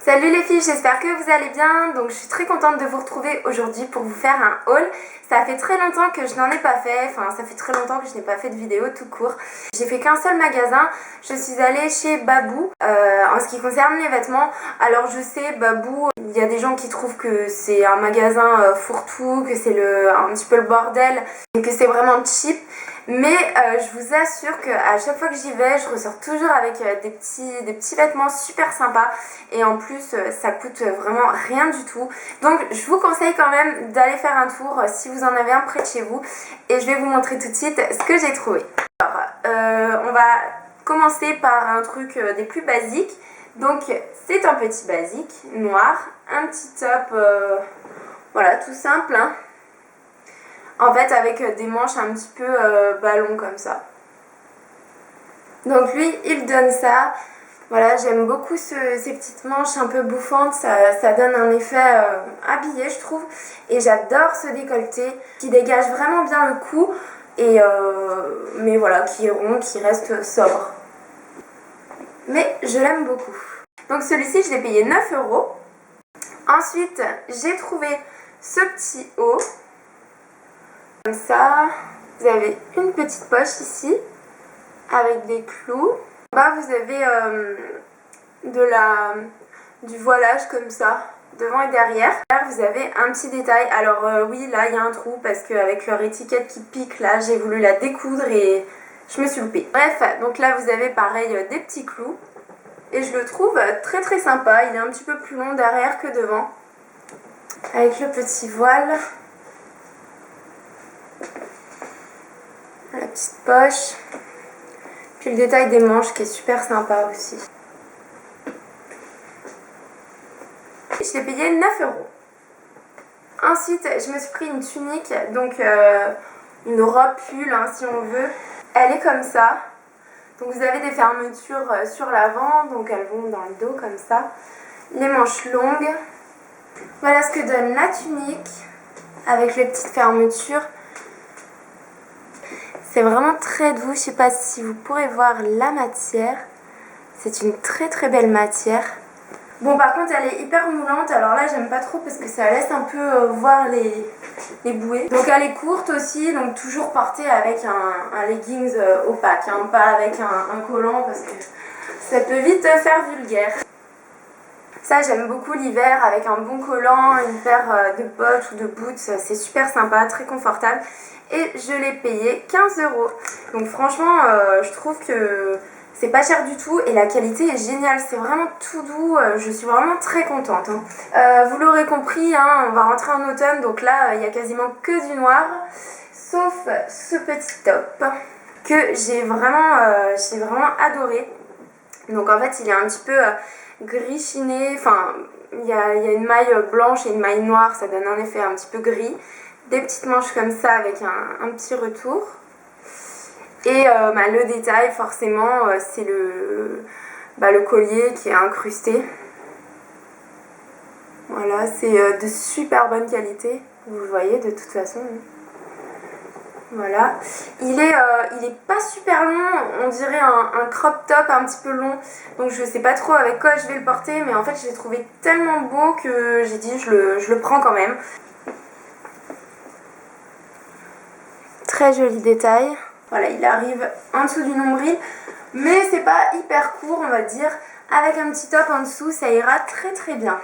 Salut les filles, j'espère que vous allez bien. Donc je suis très contente de vous retrouver aujourd'hui pour vous faire un haul. Ça fait très longtemps que je n'en ai pas fait, ça fait très longtemps que je n'ai pas fait de vidéo tout court. J'ai fait qu'un seul magasin, je suis allée chez Babou en ce qui concerne les vêtements. Alors je sais, Babou, il y a des gens qui trouvent que c'est un magasin fourre-tout, que c'est un petit peu le bordel et que c'est vraiment cheap. Mais je vous assure qu'à chaque fois que j'y vais, je ressors toujours avec des petits vêtements super sympas. Et en plus, ça coûte vraiment rien du tout. Donc je vous conseille quand même d'aller faire un tour si vous en avez un près de chez vous. Et je vais vous montrer tout de suite ce que j'ai trouvé. Alors, on va commencer par un truc des plus basiques. Donc c'est un petit basique noir, un petit top, voilà, tout simple, hein. En fait avec des manches un petit peu ballon comme ça. Donc lui il donne ça. Voilà, j'aime beaucoup ces petites manches un peu bouffantes, ça donne un effet habillé je trouve. Et j'adore ce décolleté qui dégage vraiment bien le cou et mais voilà, qui est rond, qui reste sobre. Mais je l'aime beaucoup. Donc celui-ci je l'ai payé 9 €. Ensuite j'ai trouvé ce petit haut. Comme ça, vous avez une petite poche ici avec des clous. En bas, vous avez du voilage comme ça, devant et derrière. Là, vous avez un petit détail. Alors oui, là, il y a un trou parce qu'avec leur étiquette qui pique, là, j'ai voulu la découdre et je me suis loupée. Bref, donc là, vous avez pareil des petits clous. Et je le trouve très très sympa. Il est un petit peu plus long derrière que devant. Avec le petit voile. La petite poche, puis le détail des manches qui est super sympa aussi. Je l'ai payé 9 €. Ensuite, je me suis pris une tunique, donc une robe pull hein, si on veut. Elle est comme ça. Donc vous avez des fermetures sur l'avant, donc elles vont dans le dos comme ça. Les manches longues. Voilà ce que donne la tunique avec les petites fermetures. C'est vraiment très doux, je sais pas si vous pourrez voir la matière. C'est une très très belle matière. Bon par contre elle est hyper moulante, alors là j'aime pas trop parce que ça laisse un peu voir les bouées. Donc elle est courte aussi, donc toujours portée avec un leggings opaque, hein, pas avec un collant parce que ça peut vite faire vulgaire. Ça j'aime beaucoup l'hiver avec un bon collant, une paire de bottes ou de boots, c'est super sympa, très confortable. Et je l'ai payé 15 €. Donc franchement je trouve que c'est pas cher du tout et la qualité est géniale, c'est vraiment tout doux, je suis vraiment très contente. Hein. Vous l'aurez compris, hein, on va rentrer en automne, donc là il n'y a quasiment que du noir, sauf ce petit top que j'ai vraiment adoré. Donc en fait il est un petit peu gris chiné, enfin il y a une maille blanche et une maille noire, ça donne un effet un petit peu gris. Des petites manches comme ça avec un petit retour. Et le détail forcément c'est le collier qui est incrusté. Voilà, c'est de super bonne qualité, vous le voyez de toute façon. Voilà, il est pas super long, on dirait un crop top un petit peu long, donc je sais pas trop avec quoi je vais le porter, mais en fait je l'ai trouvé tellement beau que j'ai dit je le prends quand même. Très joli détail. Voilà, il arrive en dessous du nombril, mais c'est pas hyper court on va dire. Avec un petit top en dessous, ça ira très très bien.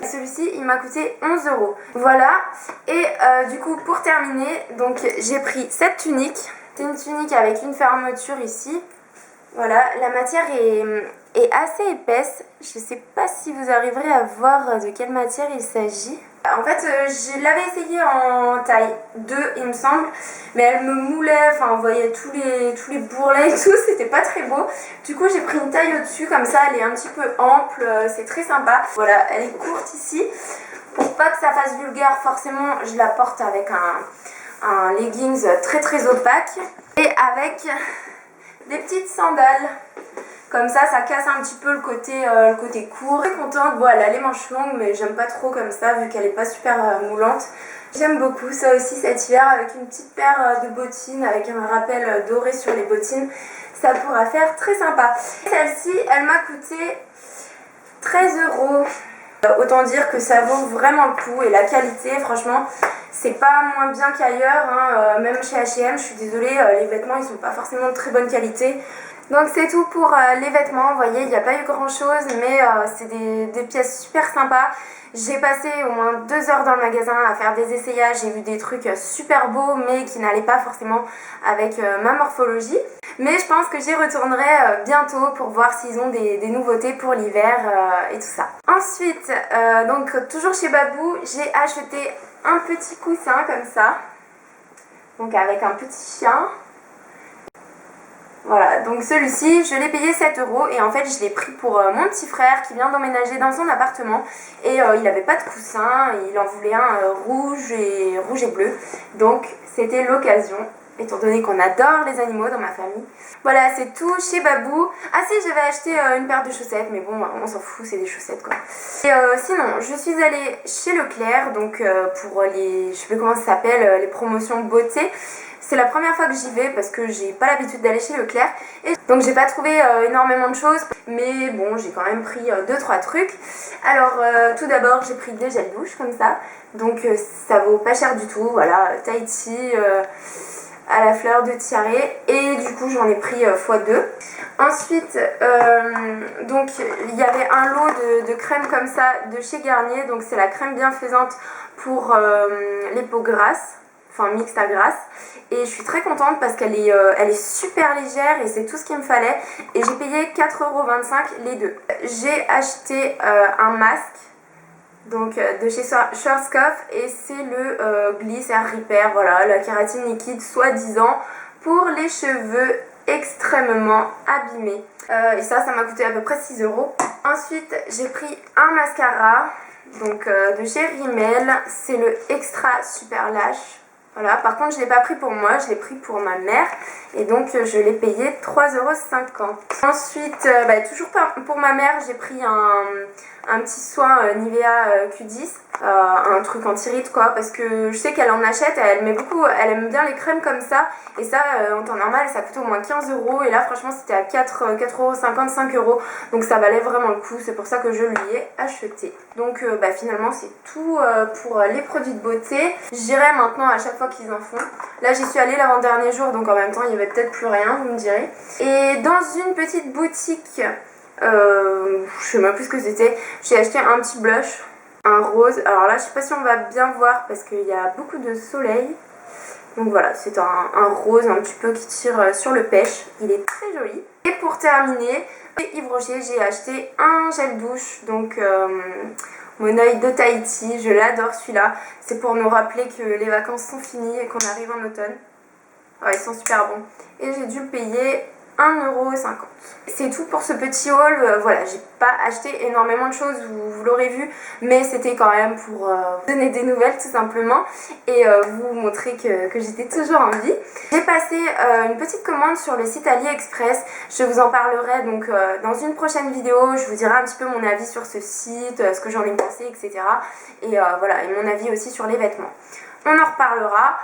Celui-ci il m'a coûté 11 €. Voilà, et du coup pour terminer, donc j'ai pris cette tunique. C'est une tunique avec une fermeture ici. Voilà, la matière est assez épaisse. Je ne sais pas si vous arriverez à voir de quelle matière il s'agit. En fait, je l'avais essayé en taille 2 il me semble, mais elle me moulait, enfin vous voyez tous les bourrelets et tout, c'était pas très beau. Du coup j'ai pris une taille au-dessus, comme ça elle est un petit peu ample, c'est très sympa. Voilà, elle est courte ici. Pour pas que ça fasse vulgaire, forcément je la porte avec un leggings très très opaque et avec des petites sandales. Comme ça casse un petit peu le côté court. Je suis contente, bon elle a les manches longues mais j'aime pas trop comme ça vu qu'elle est pas super moulante. J'aime beaucoup ça aussi cet hiver avec une petite paire de bottines avec un rappel doré sur les bottines. Ça pourra faire très sympa. Celle-ci, elle m'a coûté 13 €. Autant dire que ça vaut vraiment le coup et la qualité, franchement, c'est pas moins bien qu'ailleurs. Hein. Même chez H&M, je suis désolée, les vêtements ils sont pas forcément de très bonne qualité. Donc c'est tout pour les vêtements. Vous voyez, il n'y a pas eu grand chose, mais c'est des pièces super sympas. J'ai passé au moins 2 heures dans le magasin à faire des essayages. J'ai vu des trucs super beaux, mais qui n'allaient pas forcément avec ma morphologie. Mais je pense que j'y retournerai bientôt pour voir s'ils ont des nouveautés pour l'hiver et tout ça. Ensuite, donc toujours chez Babou, j'ai acheté un petit coussin comme ça. Donc avec un petit chien. Voilà, donc celui-ci, je l'ai payé 7 € et en fait je l'ai pris pour mon petit frère qui vient d'emménager dans son appartement et il n'avait pas de coussin, il en voulait un rouge et bleu. Donc c'était l'occasion, étant donné qu'on adore les animaux dans ma famille. Voilà, c'est tout chez Babou. Ah si, j'avais acheté une paire de chaussettes, mais bon, on s'en fout, c'est des chaussettes quoi. Et sinon, je suis allée chez Leclerc, donc pour les, je sais plus comment ça s'appelle, les promotions beauté. C'est la première fois que j'y vais parce que j'ai pas l'habitude d'aller chez Leclerc. Et donc j'ai pas trouvé énormément de choses, mais bon, j'ai quand même pris 2-3 trucs. Alors tout d'abord, j'ai pris des gels douche comme ça. Donc ça vaut pas cher du tout, voilà, Tahiti à la fleur de tiare. Et du coup j'en ai pris x2. Ensuite, donc il y avait un lot de crème comme ça de chez Garnier. Donc c'est la crème bienfaisante pour les peaux grasses. Enfin mixte à grasse, et je suis très contente parce qu'elle est super légère et c'est tout ce qu'il me fallait et j'ai payé 4,25 € les deux. J'ai acheté un masque donc de chez Schwarzkopf et c'est le Gliss Hair Repair, voilà, la kératine liquide soi-disant pour les cheveux extrêmement abîmés et ça m'a coûté à peu près 6 €. Ensuite j'ai pris un mascara donc de chez Rimmel, c'est le Extra Super Lash. Voilà, par contre je ne l'ai pas pris pour moi, je l'ai pris pour ma mère et donc je l'ai payé 3,50 €. Ensuite, toujours pour ma mère, j'ai pris un petit soin Nivea Q10, un truc anti-rides quoi, parce que je sais qu'elle en achète, elle aime bien les crèmes comme ça et ça en temps normal ça coûte au moins 15 € et là franchement c'était à 4,50 €, 5 €, donc ça valait vraiment le coup, c'est pour ça que je lui ai acheté. Donc finalement c'est tout pour les produits de beauté. J'irai maintenant à chaque fois qu'ils en font. Là j'y suis allée l'avant-dernier jour donc en même temps il n'y avait peut-être plus rien, vous me direz. Et dans une petite boutique, je sais même plus ce que c'était, j'ai acheté un petit blush, un rose. Alors là je sais pas si on va bien voir parce qu'il y a beaucoup de soleil. Donc voilà, c'est un rose un petit peu qui tire sur le pêche, il est très joli. Et pour terminer, chez Yves Rocher, j'ai acheté un gel douche, donc mon œil de Tahiti, je l'adore celui-là. C'est pour nous rappeler que les vacances sont finies et qu'on arrive en automne. Ouais, ils sont super bons. Et j'ai dû payer 1,50 €. C'est tout pour ce petit haul. Voilà, j'ai pas acheté énormément de choses, vous l'aurez vu, mais c'était quand même pour donner des nouvelles tout simplement et vous montrer que j'étais toujours en vie. J'ai passé une petite commande sur le site AliExpress. Je vous en parlerai donc dans une prochaine vidéo. Je vous dirai un petit peu mon avis sur ce site, ce que j'en ai pensé, etc. Et voilà, et mon avis aussi sur les vêtements. On en reparlera.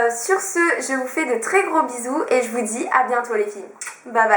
Sur ce, je vous fais de très gros bisous et je vous dis à bientôt les filles. Bye bye.